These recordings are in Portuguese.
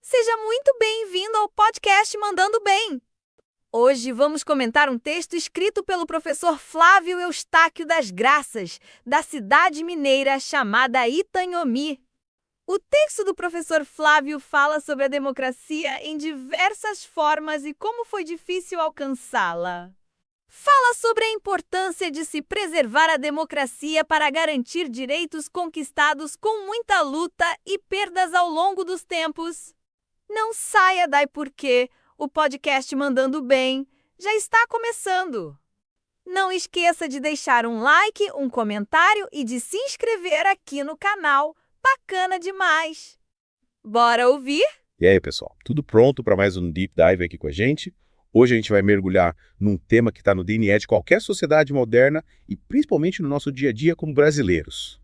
Seja muito bem-vindo ao podcast Mandando Bem. Hoje vamos comentar um texto escrito pelo professor Flávio Eustáquio das Graças, da cidade mineira chamada Itanhomi. O texto do professor Flávio fala sobre a democracia em diversas formas e como foi difícil alcançá-la. Fala sobre a importância de se preservar a democracia para garantir direitos conquistados com muita luta e perdas ao longo dos tempos. Não saia daí porque o podcast Mandando Bem já está começando. Não esqueça de deixar um like, um comentário e de se inscrever aqui no canal. Bacana demais! Bora ouvir? E aí, pessoal, tudo pronto para mais um Deep Dive aqui com a gente? Hoje a gente vai mergulhar num tema que está no DNA de qualquer sociedade moderna e principalmente no nosso dia a dia como brasileiros.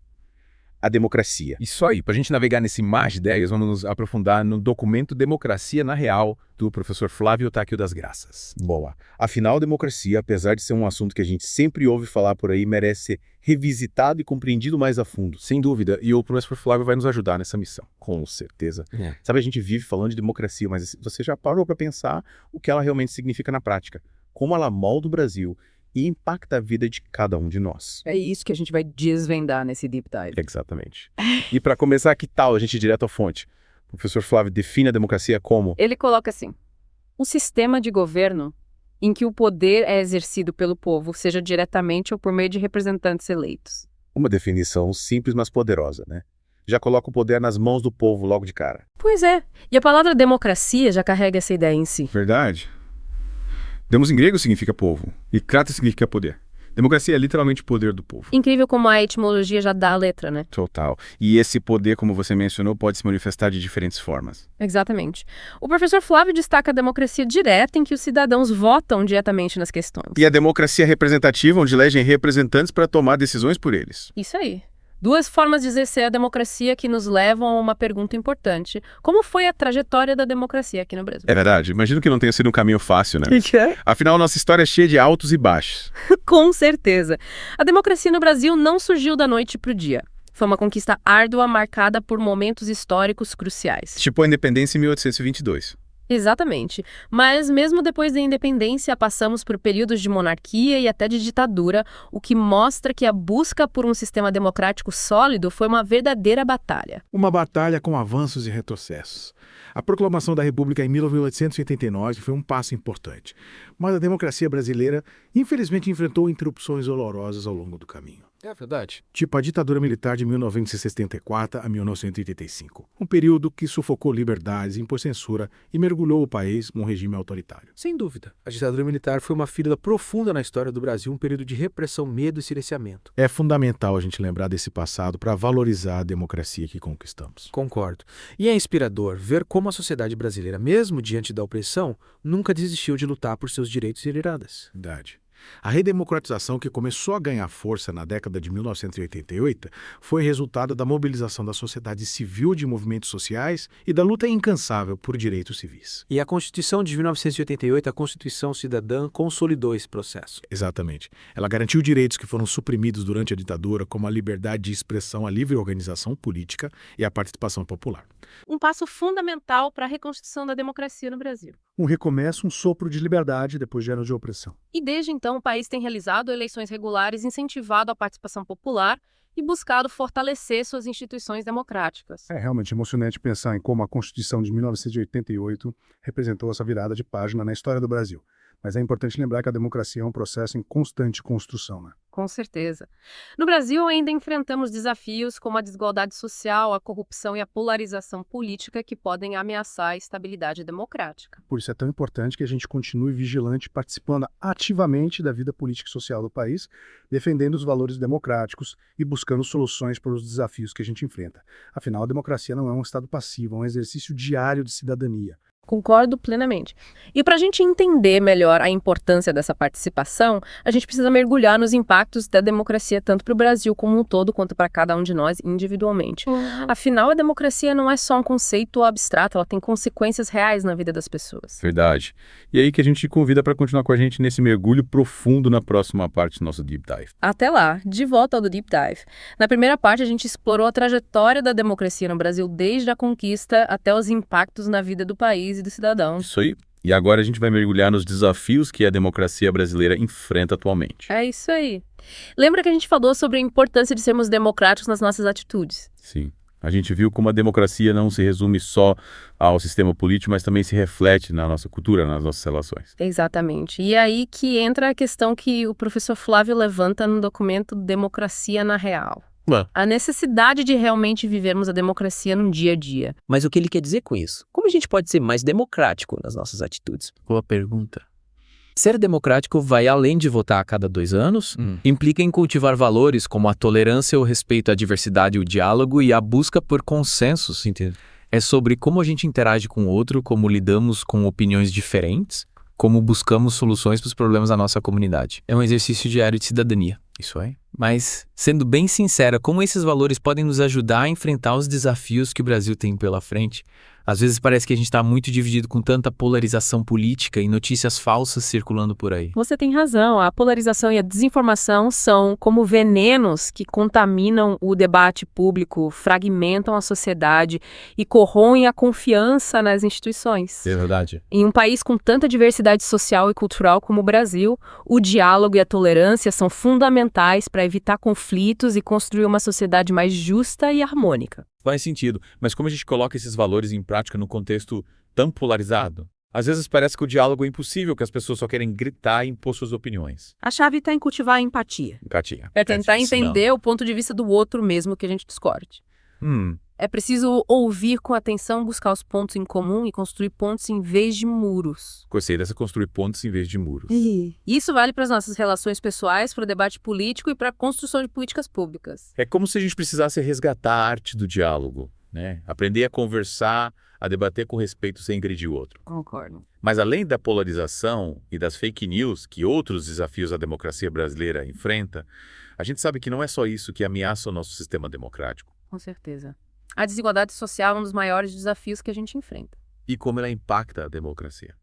A democracia. Isso aí, para a gente navegar nesse mar de ideias, vamos nos aprofundar no documento Democracia na Real, do professor Flávio Eustáquio das Graças. Boa. Afinal, a democracia, apesar de ser um assunto que a gente sempre ouve falar por aí, merece ser revisitado e compreendido mais a fundo. Sem dúvida, e o professor Flávio vai nos ajudar nessa missão. Com certeza. Sabe, a gente vive falando de democracia, mas você já parou para pensar o que ela realmente significa na prática? Como ela molda o Brasil e impacta a vida de cada um de nós. É isso que a gente vai desvendar nesse Deep Dive. Exatamente. E para começar, que tal a gente ir direto à fonte? O professor Flávio define a democracia como... Ele coloca assim: um sistema de governo em que o poder é exercido pelo povo, seja diretamente ou por meio de representantes eleitos. Uma definição simples, mas poderosa, né? Já coloca o poder nas mãos do povo logo de cara. Pois é, e a palavra democracia já carrega essa ideia em si. Verdade. Demos em grego significa povo, e kratos significa poder. Democracia é literalmente o poder do povo. Incrível como a etimologia já dá a letra, né? Total. E esse poder, como você mencionou, pode se manifestar de diferentes formas. Exatamente. O professor Flávio destaca a democracia direta em que os cidadãos votam diretamente nas questões. E a democracia representativa, onde elegem representantes para tomar decisões por eles. Isso aí. Duas formas de exercer a democracia que nos levam a uma pergunta importante. Como foi a trajetória da democracia aqui no Brasil? É verdade. Imagino que não tenha sido um caminho fácil, né? Que é? Afinal, nossa história é cheia de altos e baixos. Com certeza. A democracia no Brasil não surgiu da noite para o dia. Foi uma conquista árdua marcada por momentos históricos cruciais. Tipo a independência em 1822. Exatamente. Mas mesmo depois da independência, passamos por períodos de monarquia e até de ditadura, o que mostra que a busca por um sistema democrático sólido foi uma verdadeira batalha. Uma batalha com avanços e retrocessos. A proclamação da República em 1889 foi um passo importante, mas a democracia brasileira, infelizmente, enfrentou interrupções dolorosas ao longo do caminho. É verdade. Tipo a ditadura militar de 1974 a 1985, um período que sufocou liberdades, impôs censura e mergulhou o país num regime autoritário. Sem dúvida, a ditadura militar foi uma ferida profunda na história do Brasil, um período de repressão, medo e silenciamento. É fundamental a gente lembrar desse passado para valorizar a democracia que conquistamos. Concordo. E é inspirador ver como a sociedade brasileira, mesmo diante da opressão, nunca desistiu de lutar por seus direitos e liberdades. Verdade. A redemocratização, que começou a ganhar força na década de 1988, foi resultado da mobilização da sociedade civil de movimentos sociais e da luta incansável por direitos civis. E a Constituição de 1988, a Constituição Cidadã, consolidou esse processo. Exatamente. Ela garantiu direitos que foram suprimidos durante a ditadura, como a liberdade de expressão, a livre organização política e a participação popular. Um passo fundamental para a reconstrução da democracia no Brasil. Um recomeço, um sopro de liberdade depois de anos de opressão. E desde então o país tem realizado eleições regulares, incentivado a participação popular e buscado fortalecer suas instituições democráticas. É realmente emocionante pensar em como a Constituição de 1988 representou essa virada de página na história do Brasil. Mas é importante lembrar que a democracia é um processo em constante construção, né? Com certeza. No Brasil, ainda enfrentamos desafios como a desigualdade social, a corrupção e a polarização política que podem ameaçar a estabilidade democrática. Por isso é tão importante que a gente continue vigilante, participando ativamente da vida política e social do país, defendendo os valores democráticos e buscando soluções para os desafios que a gente enfrenta. Afinal, a democracia não é um estado passivo, é um exercício diário de cidadania. Concordo plenamente. E para a gente entender melhor a importância dessa participação, a gente precisa mergulhar nos impactos da democracia tanto para o Brasil como um todo, quanto para cada um de nós individualmente. Afinal, a democracia não é só um conceito abstrato, ela tem consequências reais na vida das pessoas. Verdade. E aí que a gente te convida para continuar com a gente nesse mergulho profundo na próxima parte do nosso Deep Dive. Até lá, de volta ao do Deep Dive. Na primeira parte, a gente explorou a trajetória da democracia no Brasil desde a conquista até os impactos na vida do país e dos cidadãos. Isso aí. E agora a gente vai mergulhar nos desafios que a democracia brasileira enfrenta atualmente. É isso aí. Lembra que a gente falou sobre a importância de sermos democráticos nas nossas atitudes? Sim. A gente viu como a democracia não se resume só ao sistema político, mas também se reflete na nossa cultura, nas nossas relações. Exatamente. E aí que entra a questão que o professor Flávio levanta no documento Democracia na Real. A necessidade de realmente vivermos a democracia no dia a dia. Mas o que ele quer dizer com isso? Como a gente pode ser mais democrático nas nossas atitudes? Boa pergunta. Ser democrático vai além de votar a cada 2 anos, implica em cultivar valores como a tolerância, o respeito à diversidade, o diálogo e a busca por consensos. Entendo. É sobre como a gente interage com o outro, como lidamos com opiniões diferentes, como buscamos soluções para os problemas da nossa comunidade. É um exercício diário de cidadania. Isso aí. Mas, sendo bem sincera, como esses valores podem nos ajudar a enfrentar os desafios que o Brasil tem pela frente? Às vezes parece que a gente está muito dividido com tanta polarização política e notícias falsas circulando por aí. Você tem razão, a polarização e a desinformação são como venenos que contaminam o debate público, fragmentam a sociedade e corroem a confiança nas instituições. É verdade. Em um país com tanta diversidade social e cultural como o Brasil, o diálogo e a tolerância são fundamentais para evitar conflitos e construir uma sociedade mais justa e harmônica. Faz sentido, mas como a gente coloca esses valores em prática num contexto tão polarizado? Às vezes parece que o diálogo é impossível, que as pessoas só querem gritar e impor suas opiniões. A chave está em cultivar a empatia. Gatinha. É tentar entender o ponto de vista do outro mesmo que a gente discorde. É preciso ouvir com atenção, buscar os pontos em comum e construir pontes em vez de muros. Gostei dessa construir pontos em vez de muros. Isso vale para as nossas relações pessoais, para o debate político e para a construção de políticas públicas. É como se a gente precisasse resgatar a arte do diálogo, né? Aprender a conversar, a debater com respeito sem agredir o outro. Concordo. Mas além da polarização e das fake news que outros desafios a democracia brasileira enfrenta, a gente sabe que não é só isso que ameaça o nosso sistema democrático. Com certeza. A desigualdade social é um dos maiores desafios que a gente enfrenta. E como ela impacta a democracia.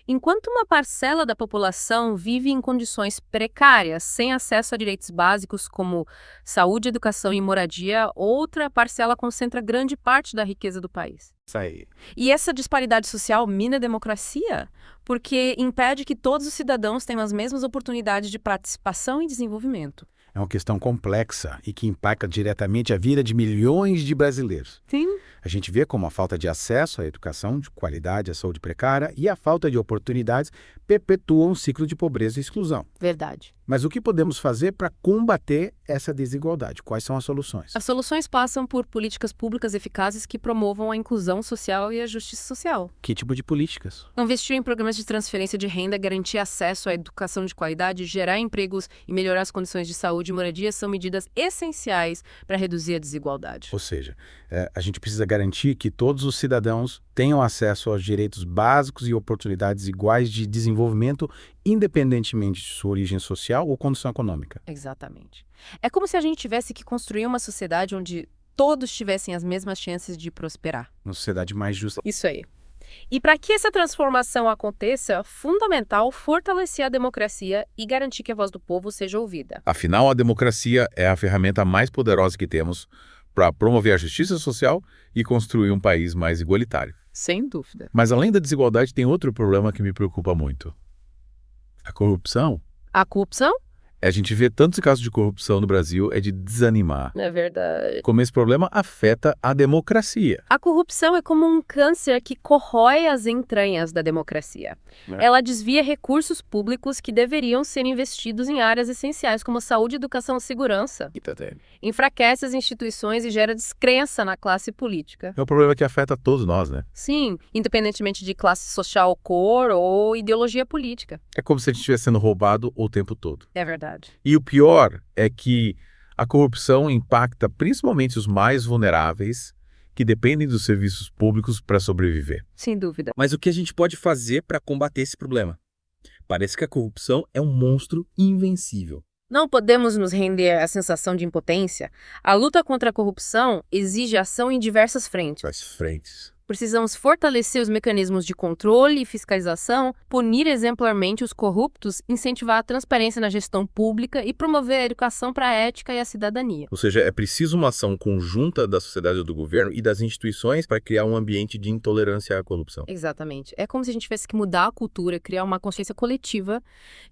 Enquanto uma parcela da população vive em condições precárias, sem acesso a direitos básicos como saúde, educação e moradia, outra parcela concentra grande parte da riqueza do país. Isso aí. E essa disparidade social mina a democracia, porque impede que todos os cidadãos tenham as mesmas oportunidades de participação e desenvolvimento. É uma questão complexa e que impacta diretamente a vida de milhões de brasileiros. Sim. A gente vê como a falta de acesso à educação de qualidade, à saúde precária e a falta de oportunidades perpetuam um ciclo de pobreza e exclusão. Verdade. Mas o que podemos fazer para combater essa desigualdade? Quais são as soluções? As soluções passam por políticas públicas eficazes que promovam a inclusão social e a justiça social. Que tipo de políticas? Investir em programas de transferência de renda, garantir acesso à educação de qualidade, gerar empregos e melhorar as condições de saúde e moradia são medidas essenciais para reduzir a desigualdade. Ou seja, a gente precisa garantir que todos os cidadãos tenham acesso aos direitos básicos e oportunidades iguais de desenvolvimento, independentemente de sua origem social ou condição econômica. Exatamente. É como se a gente tivesse que construir uma sociedade onde todos tivessem as mesmas chances de prosperar. Uma sociedade mais justa. Isso aí. E para que essa transformação aconteça, é fundamental fortalecer a democracia e garantir que a voz do povo seja ouvida. Afinal, a democracia é a ferramenta mais poderosa que temos para promover a justiça social e construir um país mais igualitário. Sem dúvida. Mas além da desigualdade, tem outro problema que me preocupa muito. A corrupção. A corrupção? A gente vê tantos casos de corrupção no Brasil, é de desanimar. É verdade. Como esse problema afeta a democracia. A corrupção é como um câncer que corrói as entranhas da democracia. Ela desvia recursos públicos que deveriam ser investidos em áreas essenciais como saúde, educação e segurança. Enfraquece as instituições e gera descrença na classe política. É um problema que afeta todos nós, né? Sim, independentemente de classe social, cor ou ideologia política. É como se a gente estivesse sendo roubado o tempo todo. É verdade. E o pior é que a corrupção impacta principalmente os mais vulneráveis que dependem dos serviços públicos para sobreviver. Sem dúvida. Mas o que a gente pode fazer para combater esse problema? Parece que a corrupção é um monstro invencível. Não podemos nos render à sensação de impotência. A luta contra a corrupção exige ação em diversas frentes. As frentes. Precisamos fortalecer os mecanismos de controle e fiscalização, punir exemplarmente os corruptos, incentivar a transparência na gestão pública e promover a educação para a ética e a cidadania. Ou seja, é preciso uma ação conjunta da sociedade, do governo e das instituições para criar um ambiente de intolerância à corrupção. Exatamente. É como se a gente tivesse que mudar a cultura, criar uma consciência coletiva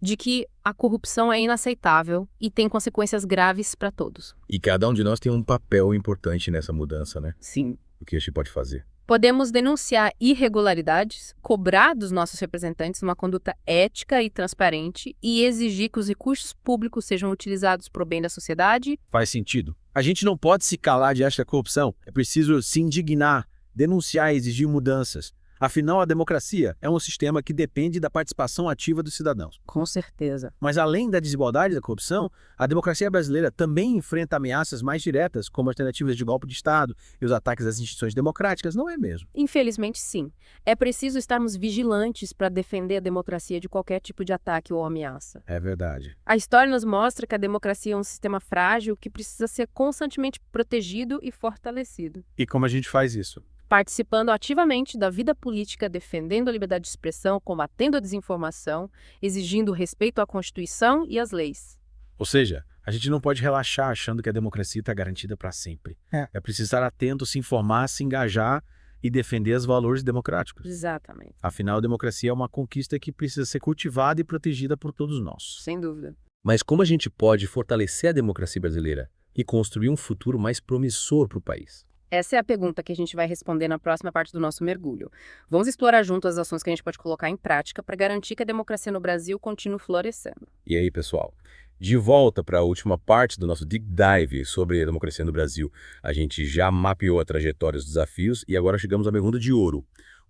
de que a corrupção é inaceitável e tem consequências graves para todos. E cada um de nós tem um papel importante nessa mudança, né? Sim. O que a gente pode fazer? Podemos denunciar irregularidades, cobrar dos nossos representantes uma conduta ética e transparente e exigir que os recursos públicos sejam utilizados para o bem da sociedade. Faz sentido. A gente não pode se calar diante da corrupção. É preciso se indignar, denunciar e exigir mudanças. Afinal, a democracia é um sistema que depende da participação ativa dos cidadãos. Com certeza. Mas além da desigualdade e da corrupção, a democracia brasileira também enfrenta ameaças mais diretas, como alternativas de golpe de Estado e os ataques às instituições democráticas, não é mesmo? Infelizmente, sim. É preciso estarmos vigilantes para defender a democracia de qualquer tipo de ataque ou ameaça. É verdade. A história nos mostra que a democracia é um sistema frágil que precisa ser constantemente protegido e fortalecido. E como a gente faz isso? Participando ativamente da vida política, defendendo a liberdade de expressão, combatendo a desinformação, exigindo respeito à Constituição e às leis. Ou seja, a gente não pode relaxar achando que a democracia está garantida para sempre. É preciso estar atento, se informar, se engajar e defender os valores democráticos. Exatamente. Afinal, a democracia é uma conquista que precisa ser cultivada e protegida por todos nós. Sem dúvida. Mas como a gente pode fortalecer a democracia brasileira e construir um futuro mais promissor para o país? Essa é a pergunta que a gente vai responder na próxima parte do nosso mergulho. Vamos explorar junto as ações que a gente pode colocar em prática para garantir que a democracia no Brasil continue florescendo. E aí, pessoal? De volta para a última parte do nosso Deep Dive sobre a democracia no Brasil. A gente já mapeou a trajetória e os desafios e agora chegamos à pergunta de ouro.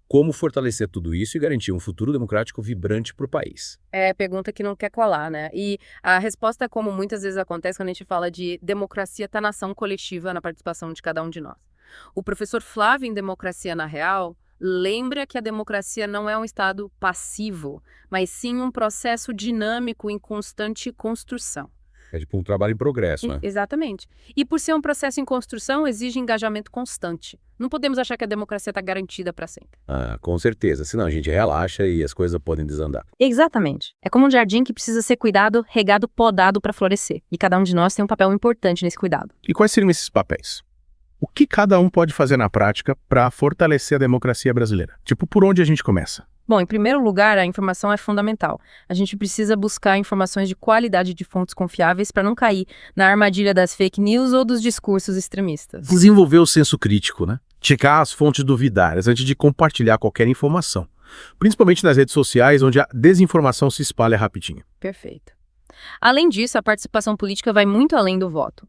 Como fortalecer tudo isso e garantir um futuro democrático vibrante para o país? É pergunta que não quer colar, né? E a resposta, como muitas vezes acontece quando a gente fala de democracia, está na ação coletiva, na participação de cada um de nós. O professor Flávio, em Democracia na Real, lembra que a democracia não é um estado passivo, mas sim um processo dinâmico em constante construção. É tipo um trabalho em progresso, né? Exatamente. E por ser um processo em construção, exige engajamento constante. Não podemos achar que a democracia está garantida para sempre. Ah, com certeza. Senão a gente relaxa e as coisas podem desandar. Exatamente. É como um jardim que precisa ser cuidado, regado, podado para florescer. E cada um de nós tem um papel importante nesse cuidado. E quais seriam esses papéis? O que cada um pode fazer na prática para fortalecer a democracia brasileira? Tipo, por onde a gente começa? Bom, em primeiro lugar, a informação é fundamental. A gente precisa buscar informações de qualidade de fontes confiáveis para não cair na armadilha das fake news ou dos discursos extremistas. Desenvolver o senso crítico, né? Checar as fontes duvidárias antes de compartilhar qualquer informação. Principalmente nas redes sociais, onde a desinformação se espalha rapidinho. Perfeito. Além disso, a participação política vai muito além do voto.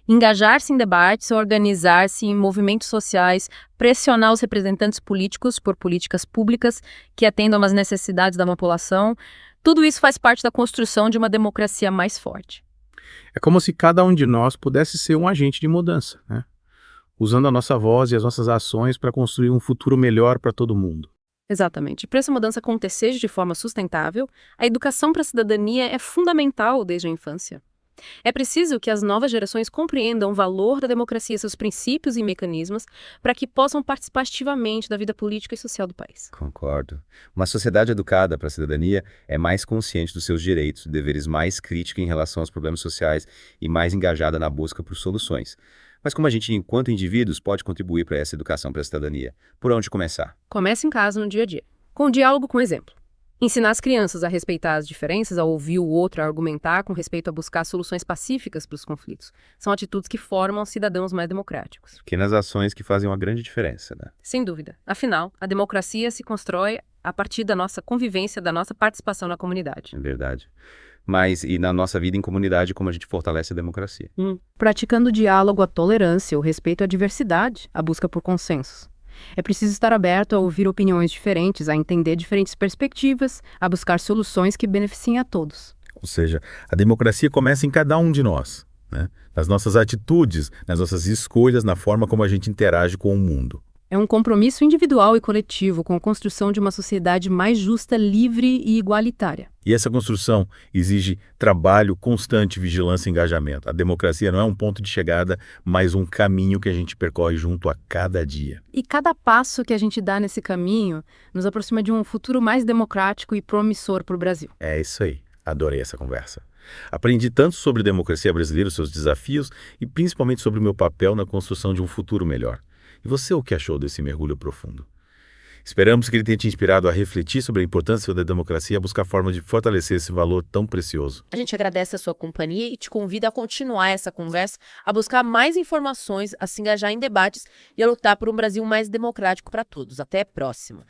Engajar-se em debates, organizar-se em movimentos sociais, pressionar os representantes políticos por políticas públicas que atendam às necessidades da população, tudo isso faz parte da construção de uma democracia mais forte. É como se cada um de nós pudesse ser um agente de mudança, né? Usando a nossa voz e as nossas ações para construir um futuro melhor para todo mundo. Exatamente. Para essa mudança acontecer de forma sustentável, a educação para a cidadania é fundamental desde a infância. É preciso que as novas gerações compreendam o valor da democracia, seus princípios e mecanismos, para que possam participar ativamente da vida política e social do país. Concordo. Uma sociedade educada para a cidadania é mais consciente dos seus direitos, deveres, mais crítica em relação aos problemas sociais e mais engajada na busca por soluções. Mas como a gente, enquanto indivíduos, pode contribuir para essa educação para a cidadania? Por onde começar? Comece em casa, no dia a dia, com o diálogo com exemplo. Ensinar as crianças a respeitar as diferenças, a ouvir o outro, a argumentar com respeito a buscar soluções pacíficas para os conflitos. São atitudes que formam cidadãos mais democráticos. Pequenas ações que fazem uma grande diferença, né? Sem dúvida. Afinal, a democracia se constrói a partir da nossa convivência, da nossa participação na comunidade. É verdade. Mas e na nossa vida em comunidade, como a gente fortalece a democracia? Praticando o diálogo, a tolerância, o respeito à diversidade, a busca por consensos. É preciso estar aberto a ouvir opiniões diferentes, a entender diferentes perspectivas, a buscar soluções que beneficiem a todos. Ou seja, a democracia começa em cada um de nós, né? nas nossas atitudes, nas nossas escolhas, na forma como a gente interage com o mundo. É um compromisso individual e coletivo com a construção de uma sociedade mais justa, livre e igualitária. E essa construção exige trabalho, constante vigilância e engajamento. A democracia não é um ponto de chegada, mas um caminho que a gente percorre junto a cada dia. E cada passo que a gente dá nesse caminho nos aproxima de um futuro mais democrático e promissor para o Brasil. É isso aí. Adorei essa conversa. Aprendi tanto sobre democracia brasileira, seus desafios e principalmente sobre o meu papel na construção de um futuro melhor. E você, o que achou desse mergulho profundo? Esperamos que ele tenha te inspirado a refletir sobre a importância da democracia e a buscar formas de fortalecer esse valor tão precioso. A gente agradece a sua companhia e te convida a continuar essa conversa, a buscar mais informações, a se engajar em debates e a lutar por um Brasil mais democrático para todos. Até a próxima!